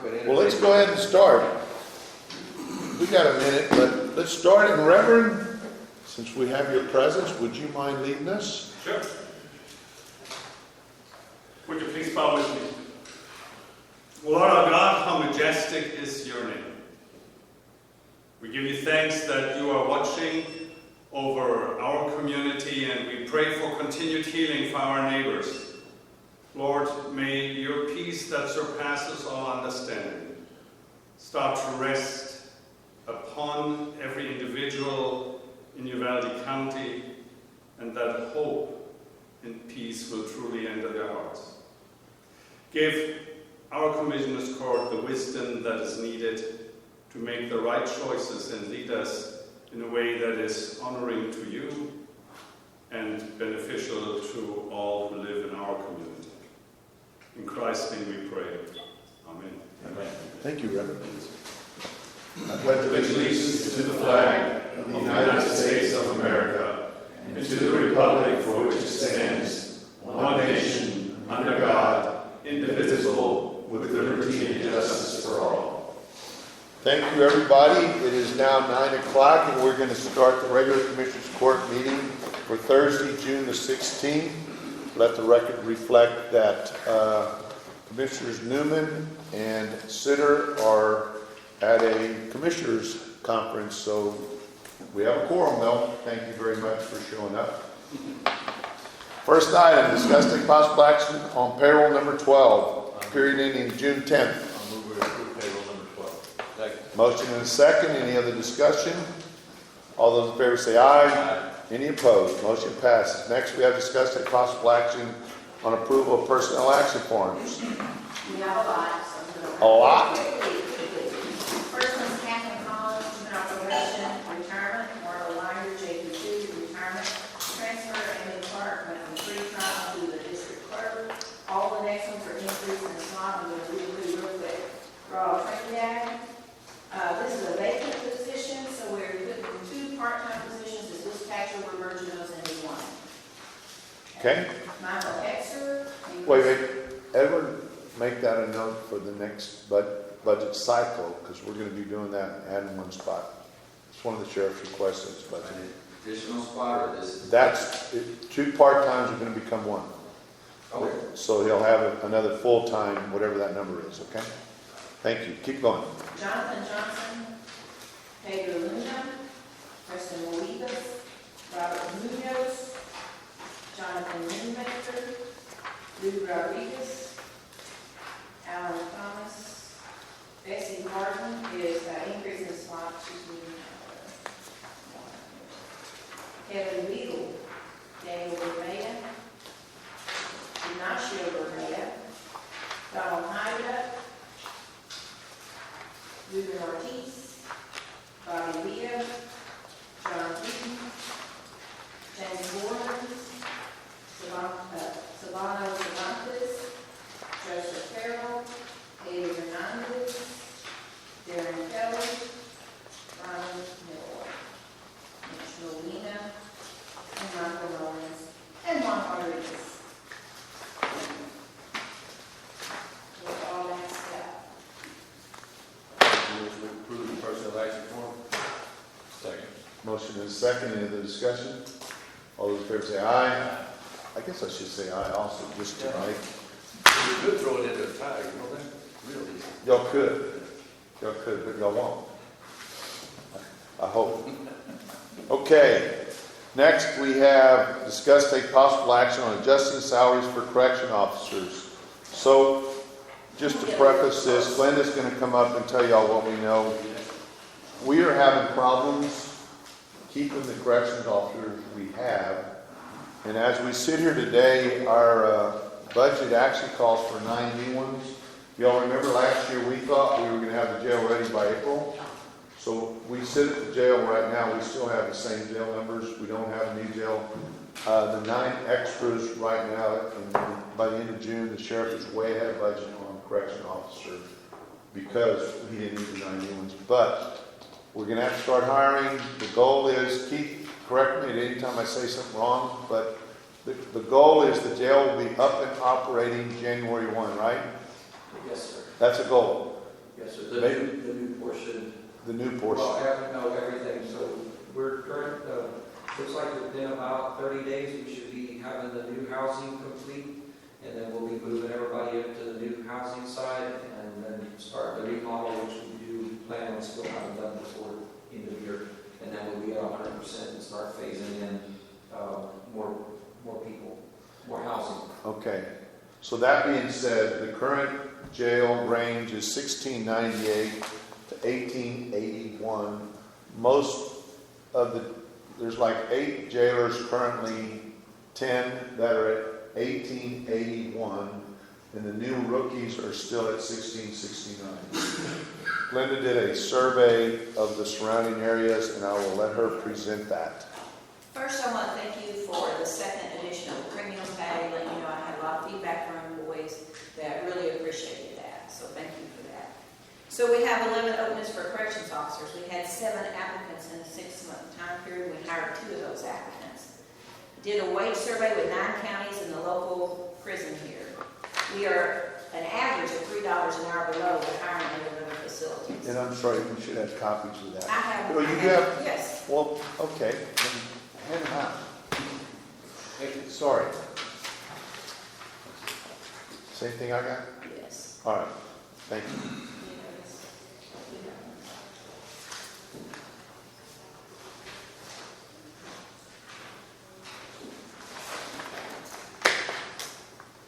Well, let's go ahead and start. We got a minute, but let's start. And Reverend, since we have your presence, would you mind leading us? Sure. Would you please bow with me? Lord our God, how majestic is your name. We give you thanks that you are watching over our community, and we pray for continued healing for our neighbors. Lord, may your peace that surpasses all understanding start to rest upon every individual in Uvalde County, and that hope and peace will truly enter their hearts. Give our Commissioner's Court the wisdom that is needed to make the right choices and lead us in a way that is honoring to you and beneficial to all who live in our community. In Christ's name we pray. Amen. Amen. Thank you, Reverend. I pledge allegiance to the flag of the United States of America and to the republic for which it stands, one nation, under God, indivisible, with liberty and justice for all. Thank you, everybody. It is now 9 o'clock, and we're going to start the regular Commissioners Court meeting for Thursday, June the 16th. Let the record reflect that Commissioners Newman and Sitter are at a Commissioners Conference, so we have a quorum, though. Thank you very much for showing up. First item, discuss take possible action on payroll number 12, period ending June 10th. I'll move to approve payroll number 12. Second. Motion and a second. Any other discussion? All those in favor say aye. Aye. Any opposed? Motion passes. Next, we have discussed take possible action on approval of personnel action forms. We have a lot. A lot? First one's Catherine Collins, juvenile probation, retirement. Marla Liner, JP2, retirement. Transfer, Amy Clark, went from pre-trial to the district clerk. All the next ones are increased in the slot. I'm going to read real quick. Raw Trinidad. This is a vacant position, so we're putting 2 part-time positions as dispatcher. We're merging those into one. Okay. Michael Hexer. Wait. Edward, make that a note for the next budget cycle, because we're going to be doing that and adding one spot. It's one of the sheriff's requests in his budget. An additional spot, or this is... That's 2 part-times are going to become 1. Okay. So he'll have another full-time, whatever that number is, okay? Thank you. Keep going. Jonathan Johnson, Pedro Luna, Preston Olivas, Robert Munoz, Jonathan Newmaker, Lou Rodriguez, Alan Thomas, Bessie Martin is increase in slot, Kevin Weedle, Daniel Bermea, Ignacio Bermea, Donald Hyde, Ruben Ortiz, Bobby Leo, John Keaton, James Gordon, Savano Cervantes, Joseph Farrell, David Hernandez, Darren Kelly, Ryan Miller, Mitch Molina, and Michael Rollins, and Juan Rodriguez. With all that stuff. Move to approve the personnel action form. Second. Motion is second. Any other discussion? All those in favor say aye. I guess I should say aye also, just to make. You could throw it into a tie, you know that? Real easy. Y'all could, but y'all won't. I hope. Okay. Next, we have discuss take possible action on adjusting salaries for correction officers. So, just to preface this, Glenda's going to come up and tell y'all what we know. We are having problems keeping the corrections officers we have. And as we sit here today, our budget actually calls for 9 new ones. Y'all remember last year we thought we were going to have the jail ready by April. So we sit at the jail right now. We still have the same jail numbers. We don't have a new jail. The 9 extras right now, and by the end of June, the sheriff is way ahead of budget on correction officer because he didn't need the 9 new ones. But we're going to have to start hiring. The goal is, Keith, correct me at any time I say something wrong, but the goal is the jail will be up and operating January 1, right? Yes, sir. That's a goal. Yes, sir, Maybe- the new portion. the new portion? No, everything, so we're current, looks like within about 30 days, we should be having the new housing complete, and then we'll be moving everybody up to the new housing side, and then start the remodel, which we do plan on still having done before end of year, and then we'll be at 100% and start phasing in more people, more housing. Okay, so that being said, the current jail range is 1698 to 1881. Most of there's like 8 jailers currently, 10 that are at 1881, and the new rookies are still at 1669. Linda did a survey of the surrounding areas, and I will let her present that. First, I want to thank you for the second edition of the premium pay. Let you know I had a lot of feedback from employees that really appreciated that, so thank you for that. So we have 11 openings for corrections officers. We had 7 applicants in a 6-month time period. We hired 2 of those applicants. Did a wage survey with 9 counties in the local prison here. We are an average of $3 an hour below the hiring rate of other facilities. And I'm sorry, we should have copies of that. I have. Oh, you have? Yes. Well, okay, then hand them out. Hey, sorry. Same thing I got? Yes. All right, thank you.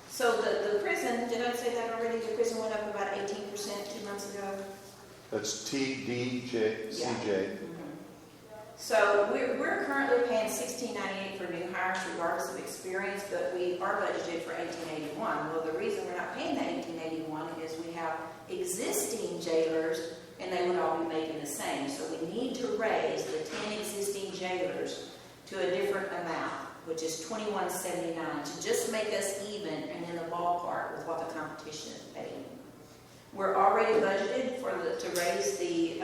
So the prison, did I say that already? The prison went up about 18% 2 months ago. That's TDCJ. So we're currently paying $16.98 for new hires regardless of experience, but we are budgeted for $18.81. Well, the reason we're not paying that $18.81 is we have existing jailers and they would all be making the same. So we need to raise the 10 existing jailers to a different amount, which is $21.79, to just make us even and in the ballpark with what the competition is paying. We're already budgeted to raise the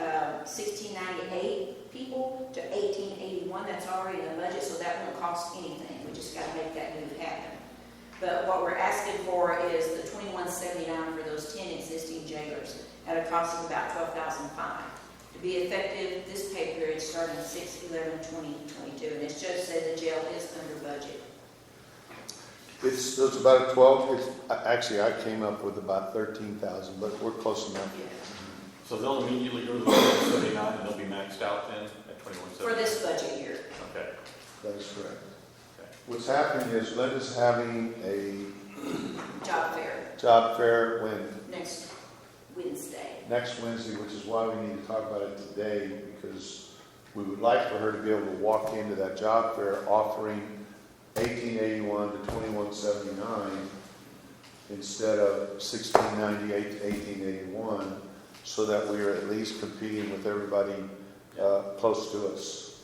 1698 people to 1881. That's already in the budget, so that won't cost anything. We just got to make that move happen. But what we're asking for is the $21.79 for those 10 existing jailers at a cost of about $12,500. To be effective this pay period starting 6/11/2022, and as Judge said, the jail is under budget. It's about a 12, actually I came up with about 13,000, but we're close enough. Yeah. So they'll immediately go to the 179 and they'll be maxed out then at 2179? For this budget year. Okay. That is correct. Okay. What's happening is Linda's having a Job fair job fair when next Wednesday. next Wednesday, which is why we need to talk about it today, because we would like for her to be able to walk into that job fair offering 1881 to 2179 instead of 1698 to 1881, so that we are at least competing with everybody close to us.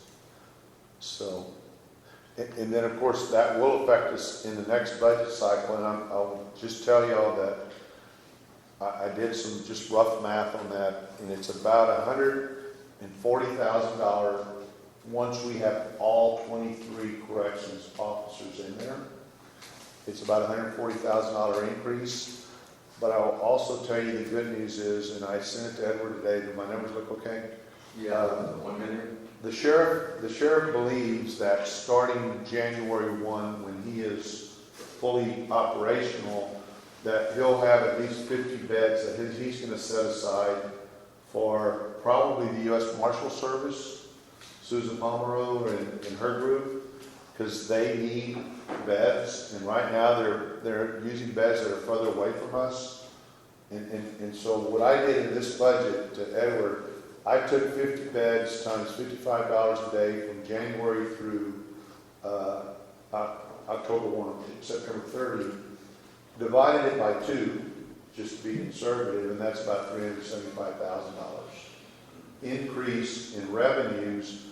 So, and then of course that will affect us in the next budget cycle, and I'll just tell y'all that I did some just rough math on that, and it's about $140,000 once we have all 23 corrections officers in there. It's about $140,000 increase. But I will also tell you the good news is, and I sent it to Edward today, do my numbers look okay? Yeah, 1 million. The sheriff believes that starting January 1, when he is fully operational, that he'll have at least 50 beds that he's going to set aside for probably the U.S. Marshal Service, Susan Pomeroy and her group, because they need beds, and right now they're using beds that are further away from us. And so what I did in this budget to Edward, I took 50 beds times $55 a day from January through October 1, September 30, divided it by 2, just to be conservative, and that's about $375,000. Increase in revenues.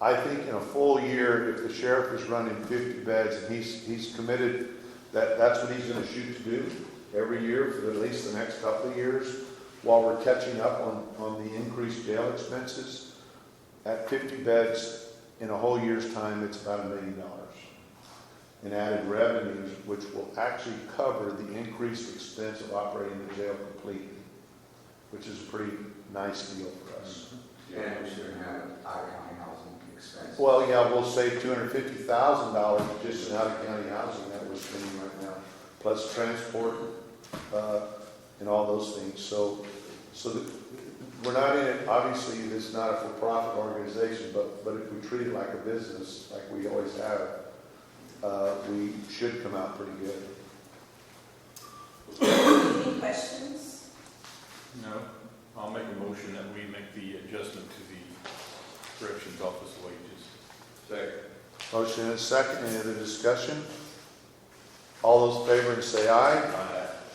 I think in a full year, if the sheriff is running 50 beds, and he's committed that's what he's going to shoot to do every year for at least the next couple of years, while we're catching up on the increased jail expenses. At 50 beds in a whole year's time, it's about $1 million in added revenues, which will actually cover the increased expense of operating the jail completely, which is a pretty nice deal for us. And we shouldn't have out-of-county housing expense. Well, yeah, we'll save $250,000 just in out-of-county housing that we're spending right now, plus transport, and all those things. So we're not in it, obviously, it's not a for-profit organization, but if we treat it like a business, like we always have, we should come out pretty good. Any questions? No, I'll make a motion that we make the adjustment to the corrections office wages. Second. Motion and a second, any other discussion? All those in favor say aye.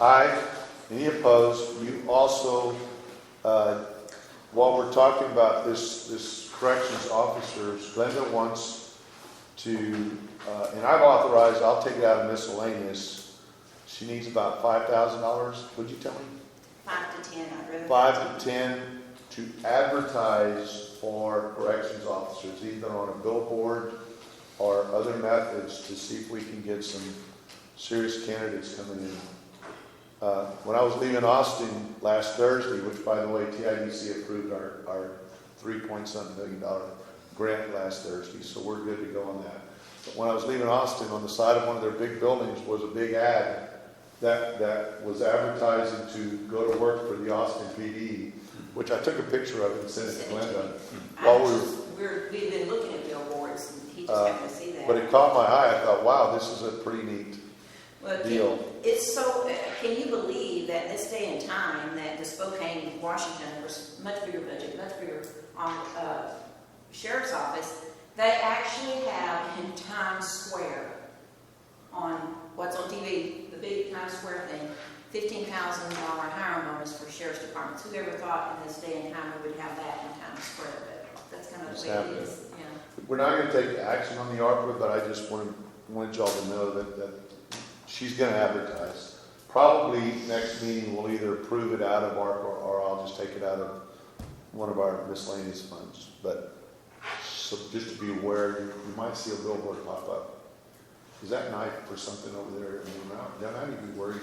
Aye. Any opposed? You also, while we're talking about this corrections officers, Glenda wants to, and I've authorized, I'll take it out of miscellaneous. She needs about $5,000, would you tell me? 5 to 10, I'd rather. 5 to 10 to advertise for corrections officers, either on a billboard or other methods to see if we can get some serious candidates coming in. When I was leaving Austin last Thursday, which by the way, TIDC approved our $3-point-something million grant last Thursday, so we're good to go on that. But when I was leaving Austin, on the side of one of their big buildings was a big ad that was advertising to go to work for the Austin PD, which I took a picture of and sent it to Glenda. We've been looking at billboards, and he just happened to see that. But it caught my eye. I thought, wow, this is a pretty neat Well, deal. It's so, can you believe that this day and time that the Spokane, Washington, was much bigger budget, much bigger sheriff's office, they actually have in Times Square, on what's on TV, the big Times Square thing, $15,000 hiring bonus for sheriff's departments. Who ever thought in this day and time we would have that in Times Square? But that's kind of the way it is. Yeah. We're not going to take action on the ARPA, but I just wanted y'all to know that she's going to advertise. Probably next meeting we'll either approve it out of ARPA or I'll just take it out of one of our miscellaneous funds. But so just to be aware, you might see a billboard pop up. Is that knife for something over there in the mouth? Yeah, I need to be worried.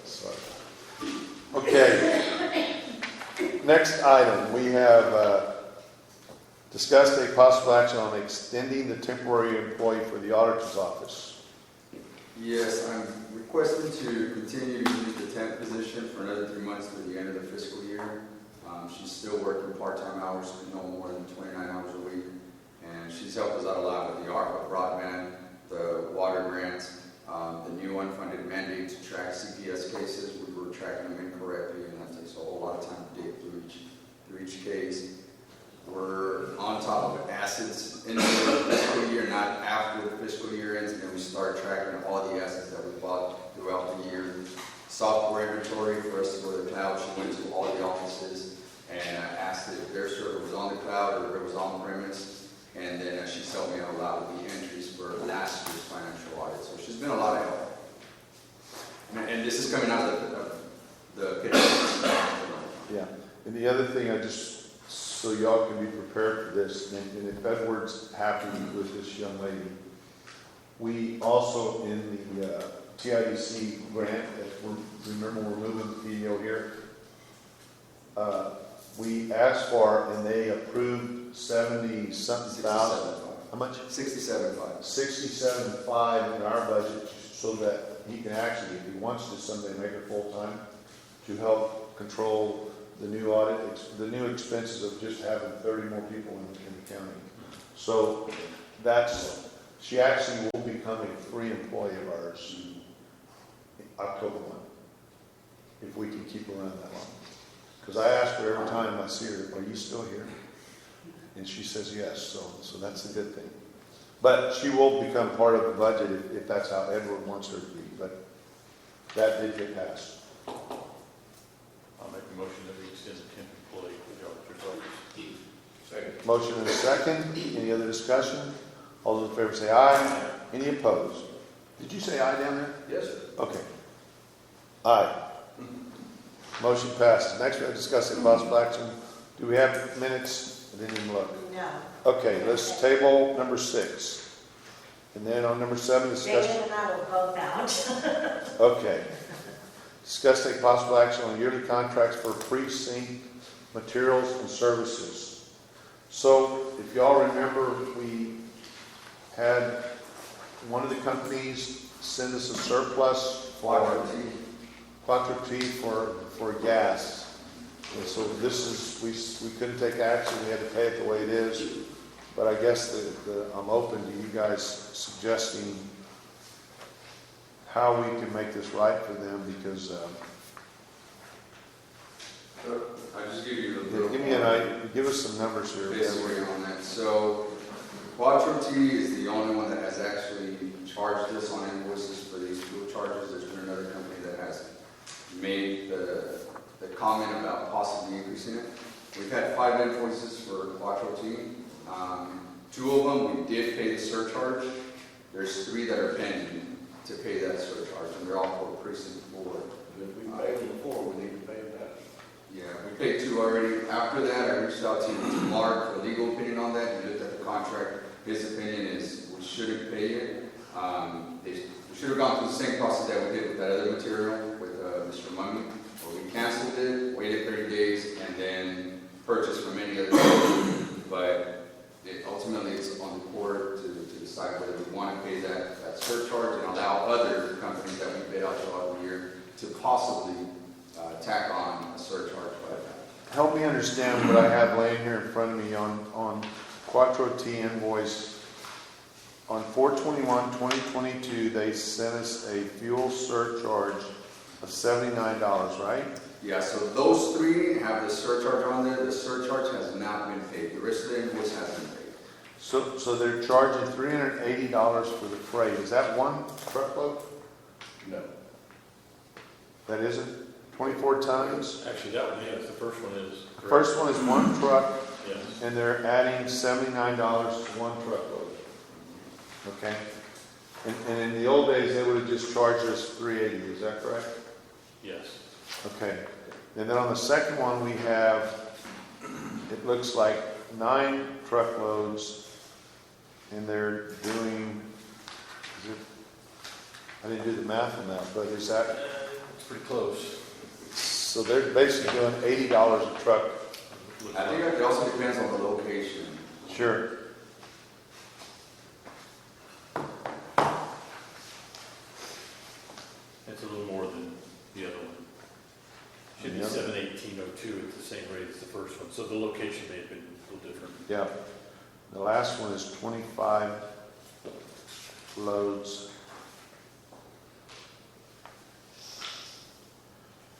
Sorry. Okay. Next item, we have discussed a possible action on extending the temporary employee for the auditor's office. Yes, I'm requesting to continue to use the temp position for another 3 months through the end of the fiscal year. She's still working part-time hours, no more than 29 hours a week. And she's helped us out a lot with the ARPA broadband, the water grants, the new unfunded mandate to track CPS cases. We were tracking them incorrectly, and that takes a whole lot of time to dig through each case. We're on top of assets in the fiscal year, not after the fiscal year ends, and then we start tracking all the assets that we bought throughout the year. Software inventory for us to go to the cloud. She went to all the offices and asked if their server was on the cloud or if it was on premise. And then she's helped me out a lot with the entries for last year's financial audit. So she's been a lot of help. And this is coming out of the picture. Yeah. And the other thing, so y'all can be prepared for this, and if Edward's happy with this young lady, we also in the TIDC grant, remember we're moving the PEO here, we asked for, and they approved 70-something thousand. How much? 67.5. 67.5 in our budget, so that he can actually, if he wants to someday, make it full-time to help control the new audit, the new expenses of just having 30 more people in the county. So she actually will become a free employee of ours October 1, if we can keep her around that long. Because I ask her every time I see her, are you still here? And she says yes, so that's a good thing. But she will become part of the budget if that's how Edward wants her to be. But that did get passed. I'll make a motion that we extend the temp employee for the auditor's office. Second. Motion and a second. Any other discussion? All those in favor say aye. Any opposed? Did you say aye down there? Yes, sir. Okay. Aye. Motion passes. Next, we have discussed a possible action. Do we have minutes? I didn't even look. No. Okay, let's table number 6. And then on number 7, discuss. David and I will both out. Okay. Discuss take possible action on yearly contracts for precinct materials and services. So, if y'all remember, we had one of the companies send us a surplus for Quattro T for gas. And so this is, we couldn't take action, we had to pay it the way it is. But I guess I'm open to you guys suggesting how we can make this right for them, because, I'll just give you a give me an idea, give us some numbers here. basically on that. So Quattro T is the only one that has actually charged us on invoices for these fuel charges. There's been another company that has made the comment about possibly increasing it. We've had 5 invoices for Quattro T. 2 of them, we did pay the surcharge. There's 3 that are pending to pay that surcharge, and they're all for precinct 4. If we paid them before, we need to pay them back. Yeah, we paid 2 already. After that, I reached out to Mark for a legal opinion on that. He looked at the contract. His opinion is we shouldn't pay it. We should have gone through the same process that we did with that other material with Mr. Mummy, where we canceled it, waited 30 days, and then purchased from any other company. But ultimately, it's on the court to decide whether we want to pay that surcharge and allow other companies that we bid out throughout the year to possibly tack on a surcharge. Help me understand what I have laying here in front of me on Quattro T invoice. On 4/21/2022, they sent us a fuel surcharge of $79, right? Yeah, so those 3 have the surcharge on there. The surcharge has not been paid. The rest of the invoice has been paid. So they're charging $380 for the freight. Is that one truckload? No. That isn't? 24 tons? Actually, that one, yes, the first one is. The first one is one truck, Yes. and they're adding $79 to one truckload. Okay? And in the old days, they would have just charged us $380, is that correct? Yes. Okay. And then on the second one, we have, it looks like 9 truckloads, and they're doing, I didn't do the math on that, but is that, It's pretty close. so they're basically doing $80 a truck. I think it also depends on the location. Sure. It's a little more than the other one. Should be Yeah. 71802 at the same rate as the first one, so the location may have been a little different. Yeah. The last one is 25 loads.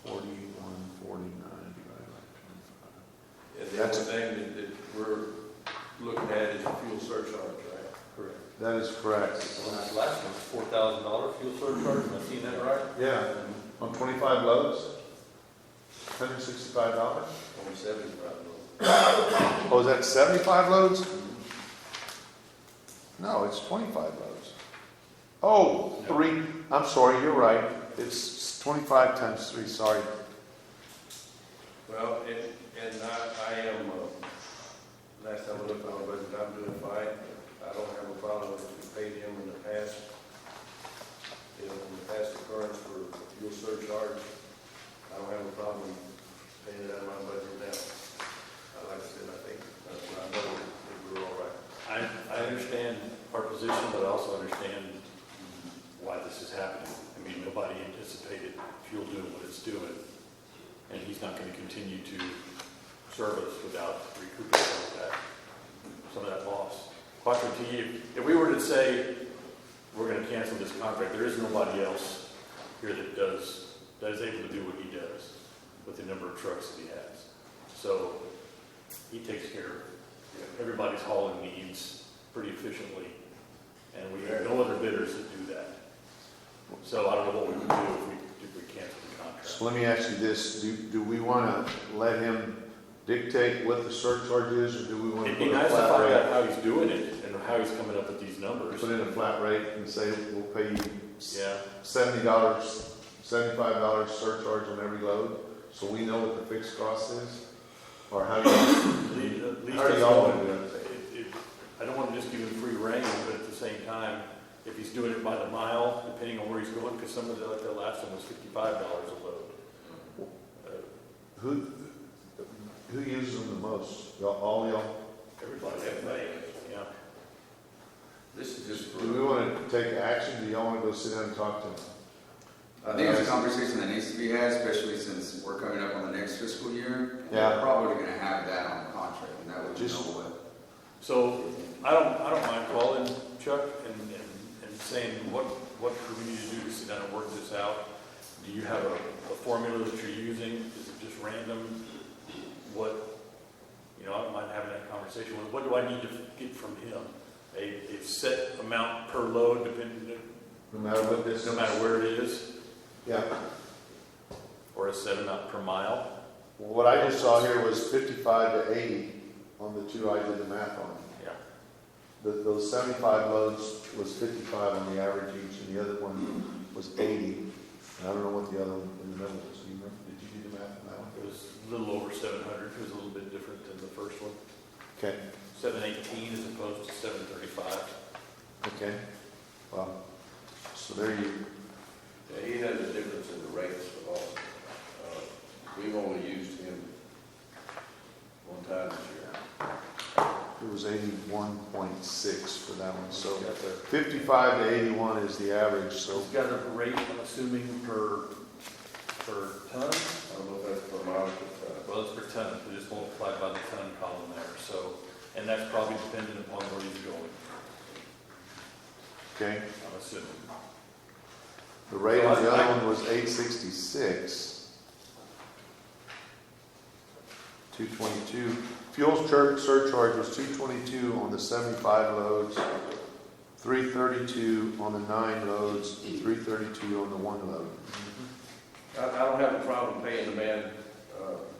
4149 divided by 25. And the That's only thing that we're looking at is a fuel surcharge, right? Correct. That is correct. Well, this last one's $4,000 fuel surcharge, am I seeing that right? Yeah. On 25 loads, $165. Only 75 loads. Oh, is that 75 loads? No, it's 25 loads. Oh, 3. I'm sorry, you're right. It's 25 times 3, sorry. Well, and I am, last time I looked on the budget, I'm doing fine. I don't have a problem if we paid him in the past, in the past occurrence for fuel surcharge. I don't have a problem paying it out of my budget now. Like I said, I think we're all right. I understand our position, but I also understand why this is happening. I mean, nobody anticipated fuel doing what it's doing, and he's not going to continue to serve us without recouping some of that loss. Quattro T, if we were to say we're going to cancel this contract, there is nobody else here that is able to do what he does with the number of trucks that he has. So he takes care of everybody's hauling needs pretty efficiently, and we have no other bidders that do that. So I don't know what we would do if we cancel the contract. So let me ask you this, do we want to let him dictate what the surcharge is, or do we want to It'd be put a nice to flat find out rate? how he's doing it and how he's coming up with these numbers. Put in a flat rate and say we'll pay you Yeah, $70, $75 surcharge on every load, so we know what the fixed cost is? Or how do you, at least how do y'all want to do it? I don't want to just give him free rein, but at the same time, if he's doing it by the mile, depending on where he's going, because some of the, like the last one was $55 a load. Who uses them the most? Y'all, all y'all? Everybody, yeah. This is just for. Do we want to take action? Do y'all want to go sit down and talk to them? I think it's a conversation that needs to be had, especially since we're coming up on the next fiscal year. And Yeah. We're probably gonna have that on the contract, and that would Just- know what. So I don't mind calling Chuck and saying, what do we need to do to sit down and work this out? Do you have a formula that you're using? Is it just random? What, I don't mind having that conversation. What do I need to get from him? A set amount per load, depending, No matter what this. no matter where it is, Yeah. or a set amount per mile? Well, what I just saw here was 55 to 80 on the two I did the math on. Yeah. Those 75 loads was 55 on the average each, and the other one was 80. And I don't know what the other one in the middle was. Do you remember? Did you do the math on that one? It was a little over 700. It was a little bit different than the first one. Okay. 718 as opposed to 735. Okay. Well, so there you. Yeah, he has a difference in the rates also. We've only used him one time this year. It was 81.6 for that one. So Got the 55 to 81 is the average. So It's got a rate, I'm assuming, per ton? I don't know if that's per mile, but, Well, it's per ton, so just multiplied by the ton column there, so, and that's probably dependent upon where he's going, okay. I'm assuming. The rate on the other one was 866. 222. Fuel surcharge was 222 on the 75 loads, 332 on the 9 loads, and 332 on the 1 load. I don't have a problem paying the man,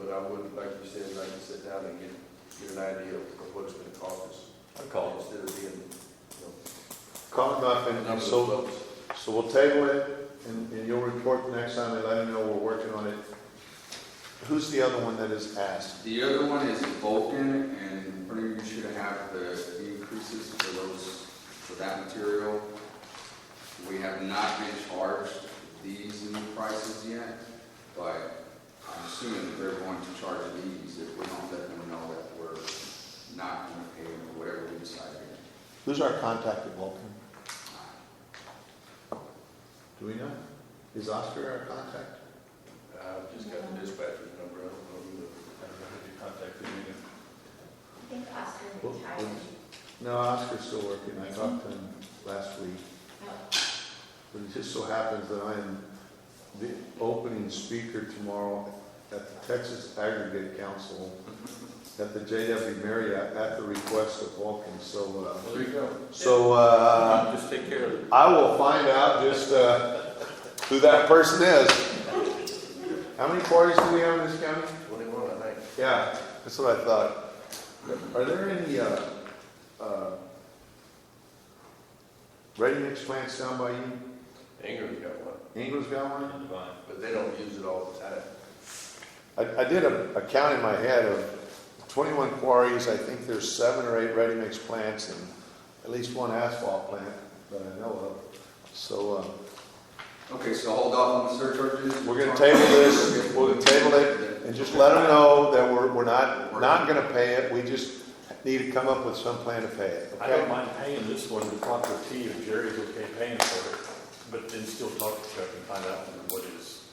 but I would, like you said, like to sit down and get an idea of what it's gonna cost us. I'd call it. Instead of being, Call him up and numbers so close. we'll table it and you'll report the next time and let him know we're working on it. Who's the other one that is asked? The other one is Vulcan, and pretty you should have the increases for that material. We have not been charged these new prices yet, but I'm assuming that they're going to charge these if we don't let them know that we're not going to pay them or whatever we decide to do. Who's our contact at Vulcan? Do we know? Is Oscar our contact? I've just got the dispatcher's number, I don't know who I don't know if you contacted me. I think Oscar Well, retired. No, Oscar's still working. I talked to him last week. But it just so happens that I am the opening speaker tomorrow at the Texas Aggregate Council at the JW Marriott at the request of Vulcan. So, Well, there you go. Just take care of it. I will find out just who that person is. How many quarries do we have in this county? 21, I think. Yeah, that's what I thought. Are there any ready-mix plants down by you? Ingram's got one, Ingram's got one? Devine. but they don't use it all the time. I did a count in my head of 21 quarries. I think there's 7 or 8 ready-mix plants and at least 1 asphalt plant that I know of. So Okay, so hold off on the surcharges. we're going to table this. We're going to table it and just let them know that we're not going to pay it. We just need to come up with some plan to pay it. I don't Okay? mind paying this one, the proper fee, if Jerry's okay paying for it, but then still talk to Chuck and find out what is,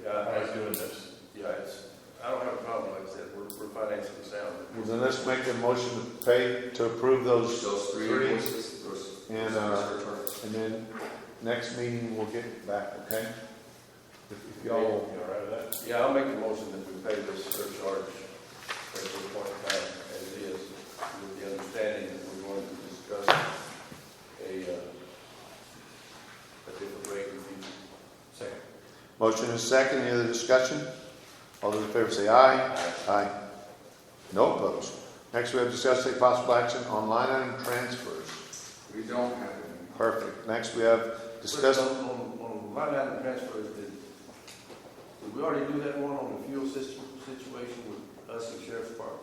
Yeah, how he's doing this. yeah, I don't have a problem, like I said, we're financially sound. Well, then let's make a motion to pay, to approve those Those three three. invoices, those And, surcharges. And then next meeting we'll get back, okay? If You y'all, all right with that? Yeah, I'll make the motion that we pay this surcharge at this point in time as it is, with the understanding that we're going to discuss a different rate in the future. Second. motion is second, any other discussion? All those in favor say aye. Aye. No opposed. Next we have discussed take possible action on line item transfers. We don't have any. Perfect. Next we have discussed, On line item transfers, did we already do that one on the fuel situation with us and Sheriff's Department?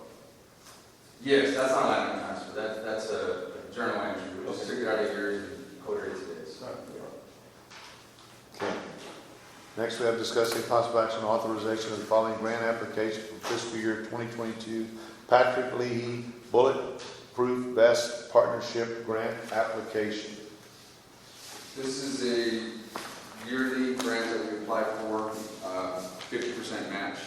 Yes, that's not line item transfer, that's a journal entry, we just took it out of yours and Dakota today, so. Okay. Next, we have discussed a possible action on authorization of the following grant application for fiscal year 2022. Patrick Leahy Bulletproof Vest Partnership Grant Application. This is a yearly grant that we apply for, 50% match,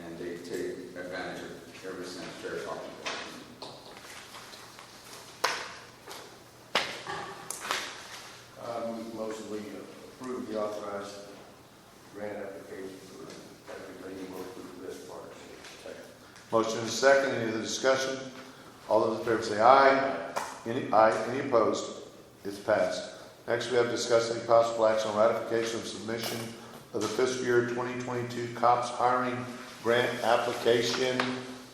and they take advantage of every cent they're talking Motion we approve the authorized grant application for Patrick Lady Bulletproof Vest Partnership. Second. Motion is second. Any other discussion? All those in favor say aye. Any opposed? It's passed. Next, we have discussed any possible action on ratification of submission of the fiscal year 2022 COPS hiring grant application.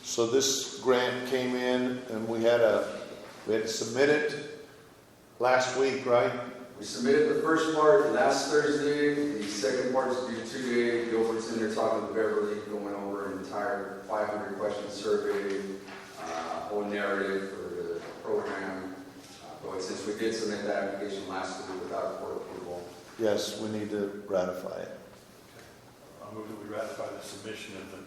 So this grant came in and we had to submit it last week, right? We submitted the first part last Thursday. The second part is due today. Gilbert's in there talking with Beverly, going over an entire 500-question survey, whole narrative for the program. But since we did submit that application last week without court approval, Yes, we need to ratify it. I move that we ratify the submission of the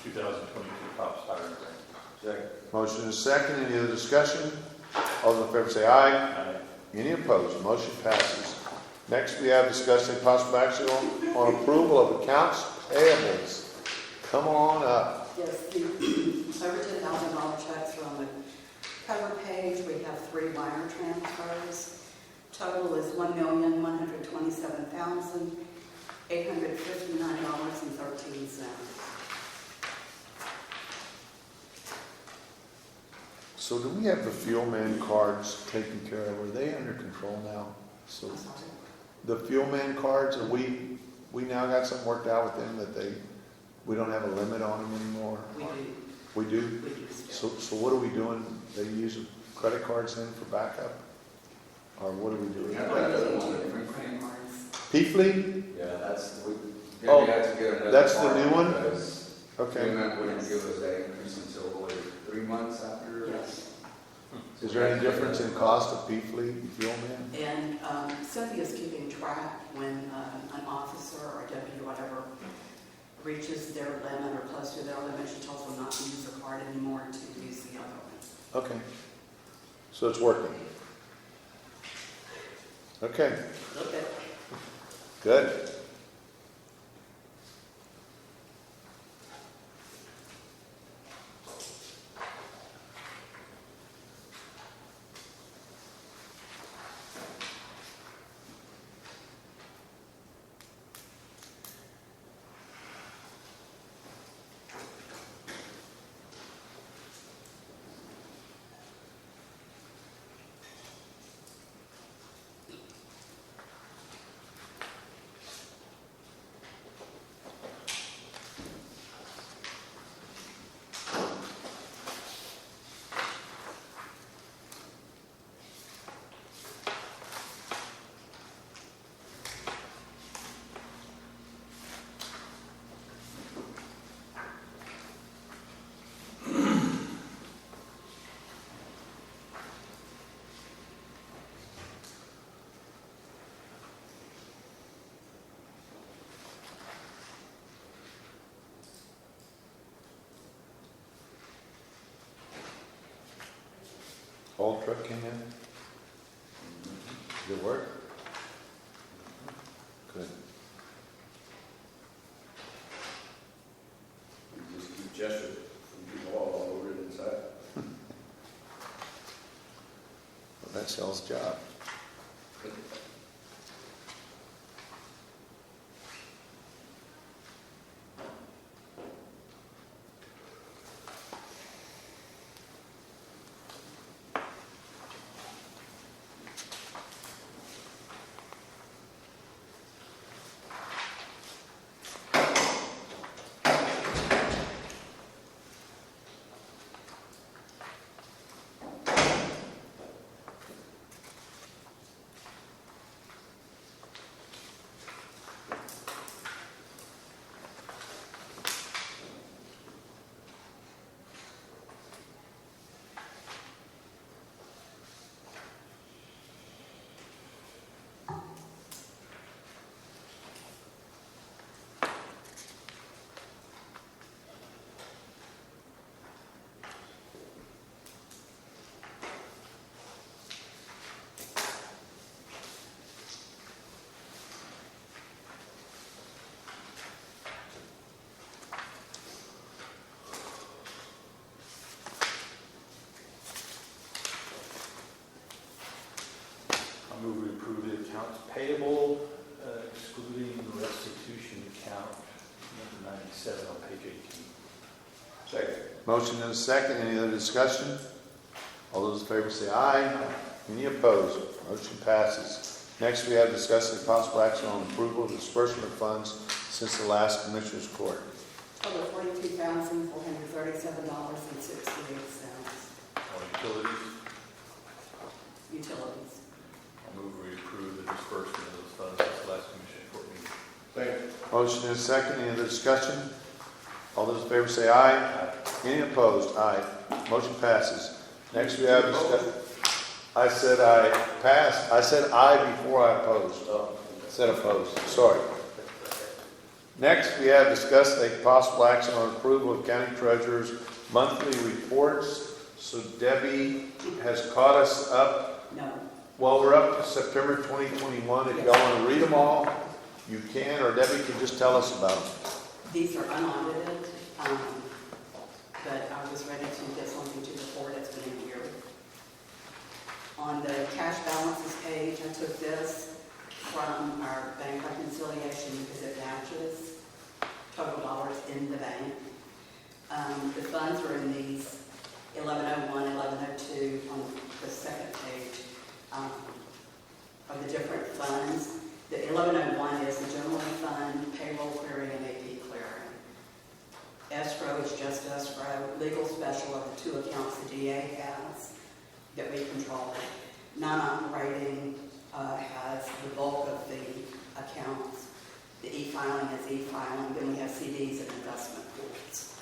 2022 COPS hiring grant. Second. Motion is second. Any other discussion? All those in favor say aye. Aye. Any opposed? Motion passes. Next, we have discussed a possible action on approval of accounts payables. Come on up. Yes, the over $10,000 checks are on the cover page. We have 3 wire transfers. Total is $1,127,859.13. So do we have the fuel man cards taken care of? Are they under control now? So I'm sorry. the fuel man cards, are we now got something worked out with them that we don't have a limit on them anymore? We do. We do? We do still. So what are we doing? They use credit cards then for backup? Or what are we doing? Yeah, but another one. Different credit cards. Peafley? yeah, that's, we Oh, had to get another. that's the card new one? Because Okay. Payment wouldn't give us that increase until, what, 3 months after? Yes. Is there any difference in cost of Peafley and fuel man? And Cynthia's keeping track when an officer or a deputy or whatever reaches their limit or close to their limit. She tells them not to use the card anymore, to use the other one. Okay. So it's working. Okay, Okay. good. Old truck came in? Did it work? Good. We just keep gesturing from people all over it inside. Well, that's y'all's job. Second. Motion and a second. Any other discussion? All those in favor say aye. Any opposed? Motion passes. Next, we have discussed the possible action on approval of disbursement of funds since the last Commissioners Court. Total $42,437.68. On utilities, Utilities. I'll move we approve the disbursement of those funds since the last commission court meeting. Second. Motion and a second. Any other discussion? All those in favor say aye. Any opposed? Aye. Motion passes. Next, we have discuss. I said I passed. I said aye before I opposed. Said opposed. Sorry. Next, we have discussed a possible action on approval of county treasurer's monthly reports. So Debbie has caught us up. No. Well, we're up to September 2021. If y'all want to read them all, you can, or Debbie can just tell us about them. These are unaudited, but I was ready to get something to report. It's been a year. On the cash balances page, I took this from our bank reconciliation because it matches total dollars in the bank. The funds are in these 1101, 1102 on the second page of the different funds. The 1101 is the general fund, payroll clearing, and AP clearing. Escrow is just escrow. Legal special are the two accounts the DA has that we control. Non-operating has the bulk of the accounts. The e-filing is e-filing. Then we have CDs and investment pools.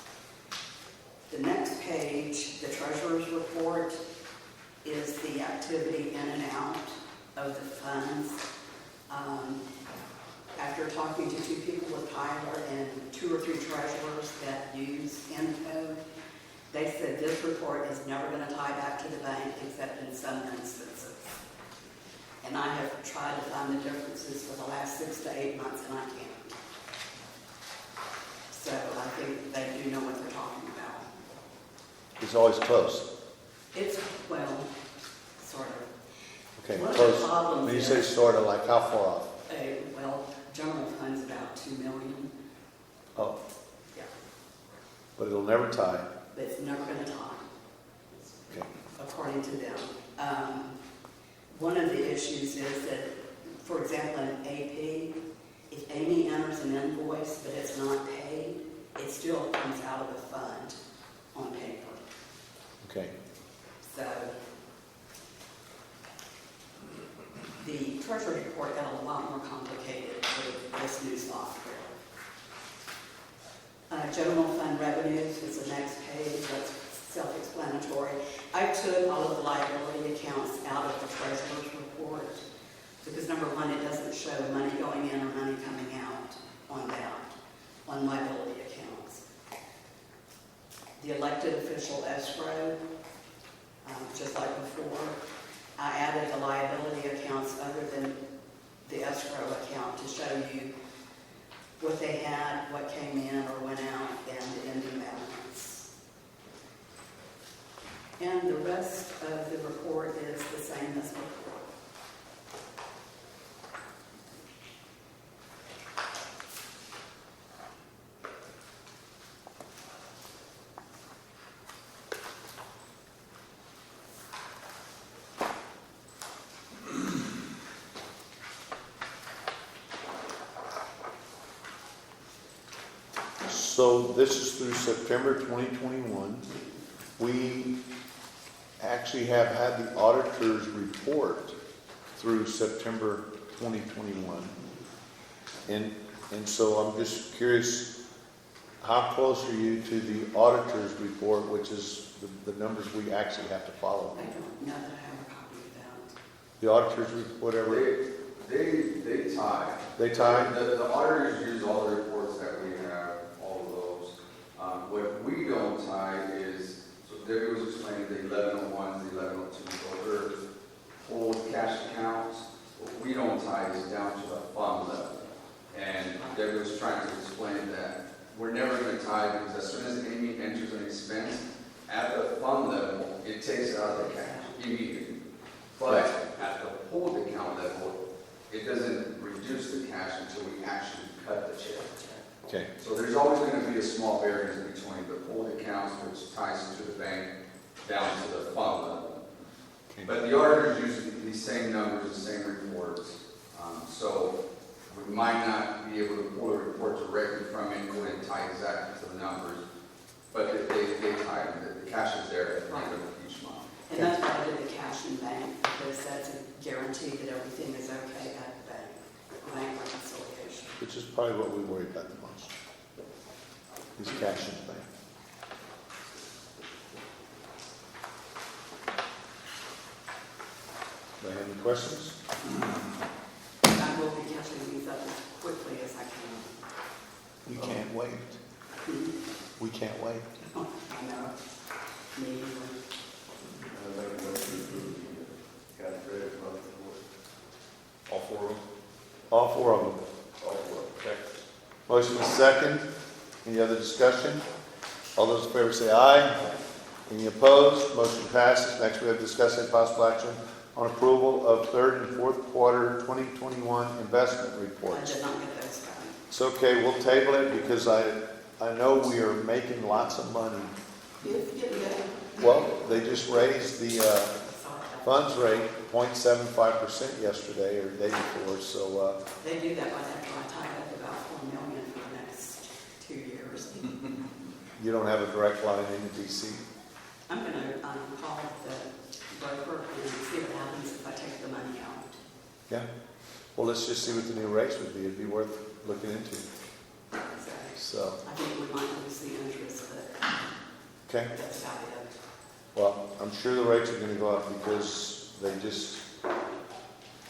The next page, the treasurer's report, is the activity in and out of the funds. After talking to two people with Tyler and 2 or 3 treasurers that use Encode, they said this report is never going to tie back to the bank except in some instances. And I have tried to find the differences for the last 6 to 8 months, and I can't. So I think they do know what they're talking about. It's always close. It's, well, sort of. Okay, One of the close. problems When you is- say sort of, like how far off? Well, general fund's about $2 million. Oh, Yeah, but it'll never tie. but it's never going to tie, Okay. according to them. One of the issues is that, for example, in AP, if Amy enters an invoice but it's not paid, it still comes out of the fund on paper. Okay. So the treasury report got a lot more complicated with this new software. General fund revenues is the next page. That's self-explanatory. I took all of the liability accounts out of the treasurer's report because, number one, it doesn't show money going in or money coming out on that, on liability accounts. The elected official escrow, just like before, I added the liability accounts other than the escrow account to show you what they had, what came in or went out, and the ending balance. And the rest of the report is the same as before. So this is through September 2021. We actually have had the auditor's report through September 2021. And so I'm just curious, how close are you to the auditor's report, which is the numbers we actually have to follow? I don't know that I have a copy of that. The auditor's report, whatever, They tie. they tie? The auditors use all the reports that we have, all of those. What we don't tie is, so Debbie was explaining the 1101s, the 1102s, those are old cash accounts. What we don't tie is down to the fund level. And Debbie was trying to explain that we're never going to tie because as soon as Amy enters an expense, at the fund level, it takes it out of the cash immediately. But at the pooled account level, it doesn't reduce the cash until we actually cut the check. Okay, So there's always going to be a small variance between the pooled accounts, which ties into the bank, down to the fund level. okay. But the auditors use these same numbers, the same reports. So we might not be able to pull a report directly from Inwood and tie exactly to the numbers, but they tie them. The cash is there at the end of each month. And that's why I did the cash in bank, because that's a guarantee that everything is okay at the bank reconciliation. Which is probably what we worry about the most, is cash in the bank. Do I have any questions? I will be catching these up as quickly as I can. We can't wait. We can't wait. I know. Me either. I make a motion to approve the county credit monthly report. All four of them? All four of them. All four. Okay. Motion is second. Any other discussion? All those in favor say aye. Any opposed? Motion passes. Next, we have discussed and possible action on approval of third and fourth quarter 2021 investment I reports. did not get those done. It's okay, we'll table it because I know we are making lots of money. Well, they just raised the funds rate 0.75% yesterday or the day before, so They do that by that time. I tied up about $4 million for the next 2 years. you don't have a direct line into DC. I'm going to call the broker and see what happens if I take the money out. Yeah. Well, let's just see what the new rates would be. It'd be worth looking into. So, I think we might lose the interest, but okay. that's about it. Well, I'm sure the rates are going to go up because they just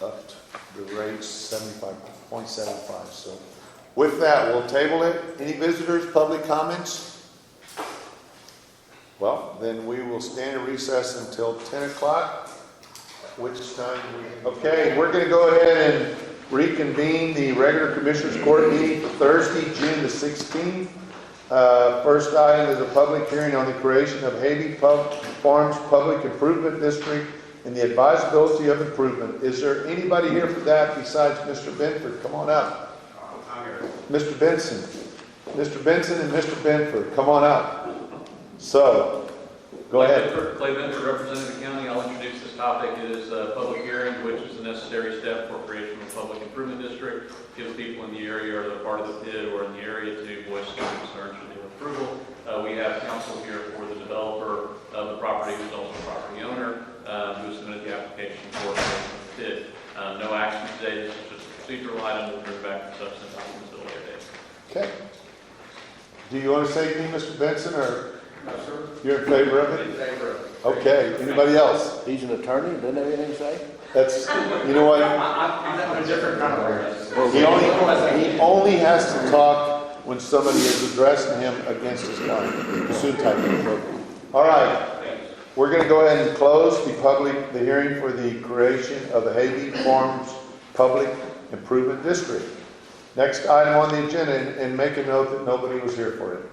upped the rates 0.75. So with that, we'll table it. Any visitors, public comments? Well, then we will stand in recess until 10 o'clock, which time okay, we're going to go ahead and reconvene the regular Commissioners Court meeting for Thursday, June the 16th. First item is a public hearing on the creation of Haiti Farms Public Improvement District and the advisability of improvement. Is there anybody here for that besides Mr. Benford? Come on up. I'm here. Mr. Benson. Mr. Benson and Mr. Benford, come on up. So, go ahead. Clay Benford, representing the county. I'll introduce this topic. It is a public hearing, which is a necessary step for creation of a public improvement district. Gives people in the area or that are part of the PID or in the area to voice their concerns for their approval. We have counsel here for the developer of the property, who's also the property owner, who submitted the application for the PID. No action today. This is just a procedural item. We'll bring back the substantive documents at a later date. Okay. Do you want to say anything, Mr. Benson, or No, sir. you're in favor of In it? favor of it. Okay. Anybody else? He's an attorney, doesn't have anything to say? That's, you know what? I'm a different kind of lawyer. He only has to talk when somebody is addressing him against his client. All right. We're going to go ahead and close the hearing for the creation of the Haiti Farms Public Improvement District. Next item on the agenda, and make a note that nobody was here for it.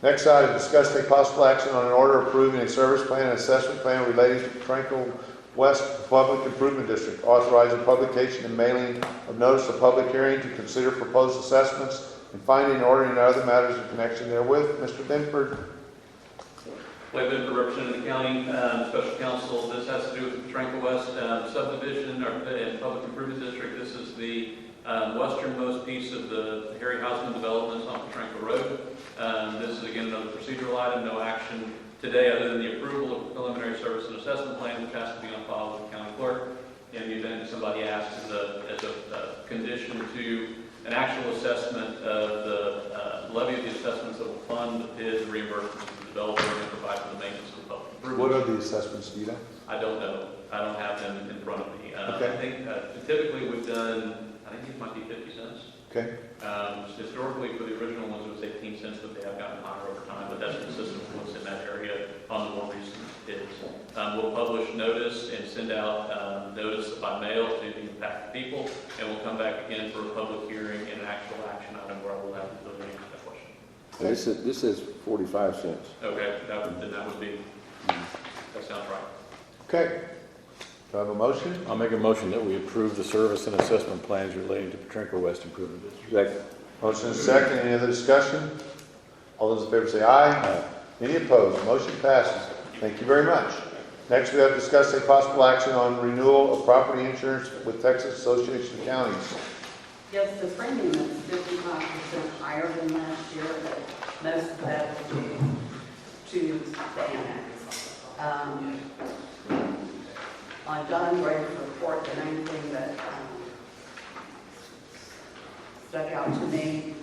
Next item, discuss take possible action on an order approving a service plan and assessment plan relating to Tranquil West Public Improvement District, authorizing publication and mailing of notice of public hearing to consider proposed assessments and finding, ordering, and other matters in connection therewith. Mr. Benford. Clay Benford, representing the county, special counsel. This has to do with the Tranquil West subdivision and public improvement district. This is the westernmost piece of the Harry Hausman developments on Tranquil Road. This is again another procedural item, no action today other than the approval of the preliminary service and assessment plan, which has to be on file with the county clerk. In the event somebody asks as a condition to an actual assessment of the levy of the assessments that will fund the PID reimbursements to the developer and provide for the maintenance of the public improvements. What are the assessments, do you know? I don't know. I don't have them in front of me. Okay. I think typically we've done, I think it might be 50 cents. Okay. Historically, for the original ones, it was 18 cents, but they have gotten higher over time, but that's consistent with what's in that area on the more recent bids. We'll publish notice and send out notice by mail to the impacted people, and we'll come back again for a public hearing and an actual action item where I will have the ability to answer that question. This is 45 cents. Okay, then that would be, that sounds right. Okay. Do I have a motion? I'll make a motion that we approve the service and assessment plans relating to Tranquil West Improvement District. Second. Motion is second. Any other discussion? All those in favor say aye. Any opposed? Motion passes. Thank you very much. Next, we have discussed a possible action on renewal of property insurance with Texas Association of Counties. Yes, the premium is 55% higher than last year, but most of that is due to the annex. On John Gray's report, the main thing that stuck out to me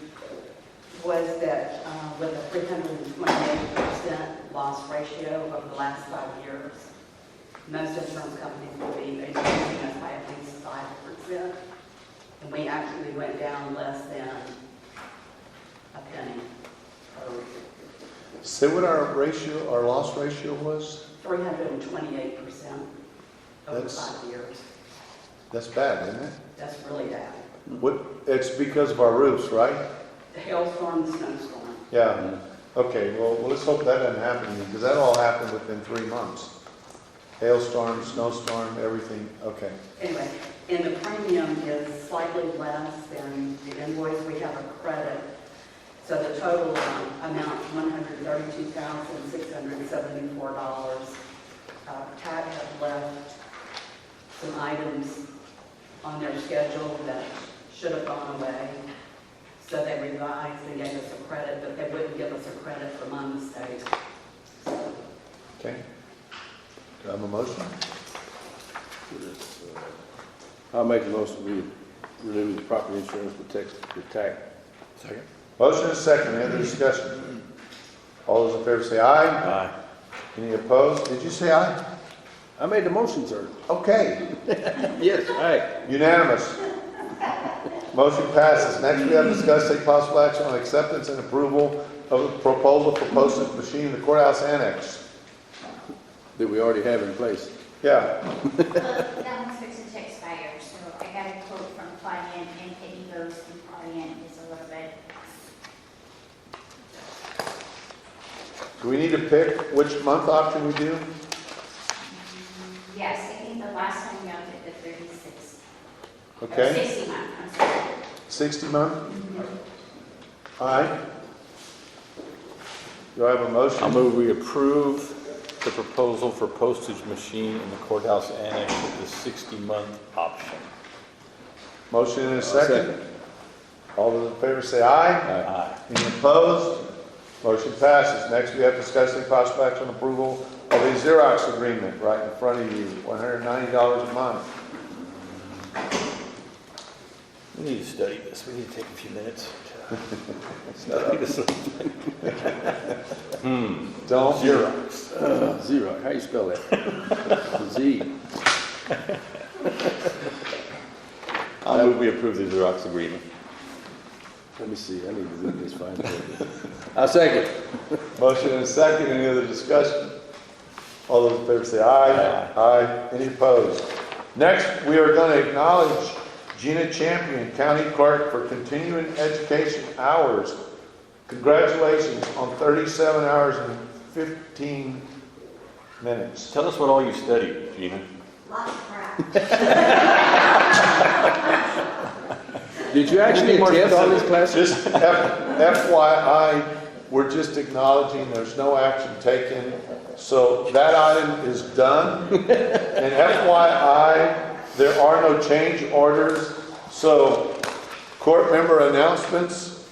was that with a 328% loss ratio over the last 5 years, most insurance companies will be increasing us by at least 5%. And we actually went down less than a penny. Say what our loss ratio was? 328% over That's- 5 years. That's bad, isn't it? That's really bad. It's because of our roofs, right? The hailstorm, the snowstorm. Yeah. Okay, well, let's hope that doesn't happen to you, because that all happened within 3 months. Hailstorm, snowstorm, everything. Okay. Anyway, and the premium is slightly less than the invoice. We have a credit. So the total amount is $132,674. TAC have left some items on their schedule that should have gone away. So they revised and gave us a credit, but they wouldn't give us a credit for my mistake. Okay. Do I have a motion? I'll make a motion, we renew the property insurance with Texas, with TAC. Second. Motion is second. Any other discussion? All those in favor say aye. Aye. Any opposed? Did you say aye? I made the motion, sir. Okay. Yes, aye. Unanimous. Motion passes. Next, we have discussed a possible action on acceptance and approval of the proposal for postage machine in the courthouse annex. That we already have in place. Yeah. Well, that one's fixing to expire, so I got a quote from Claudian, and Penny goes to Claudian is a little bit. Do we need to pick which month option we do? Yes, I think the last time we got it, the 36. Or Okay. 60 month, I'm sorry. 60 month? All right. Do I have a motion? I'll move we approve the proposal for postage machine in the courthouse annex with the 60-month option. Motion and a second. All those in favor say aye. Aye. Any opposed? Motion passes. Next, we have discussed a possible action on approval of a Xerox agreement right in front of you, $190 a month. We need to study this. We need to take a few minutes to study this. Don't. Xerox. Zero, how you spell that? Z. I'll move we approve the Xerox agreement. Let me see, I need to read this fine. I'll second. Motion and a second. Any other discussion? All those in favor say aye. Aye. Any opposed? Next, we are going to acknowledge Gina Champion, County Clerk, for continuing education hours. Congratulations on 37 hours and 15 minutes. Tell us what all you studied, Gina. Lots of crap. Did you actually attend all these classes? Just FYI, we're just acknowledging there's no action taken. So that item is done. And FYI, there are no change orders. So court member announcements.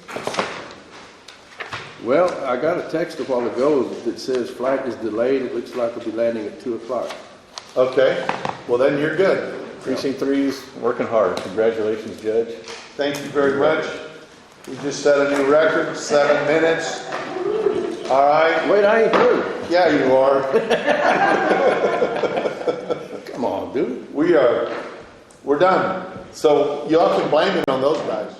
Well, I got a text a while ago that says flight is delayed. It looks like it'll be landing at 2 o'clock. Okay, well then you're good. Precinct 3's working hard. Congratulations, Judge. Thank you very much. We just set a new record, 7 minutes. All right. Wait, I ain't through. Yeah, you are. Come on, dude. We're done. So y'all can blame it on those guys.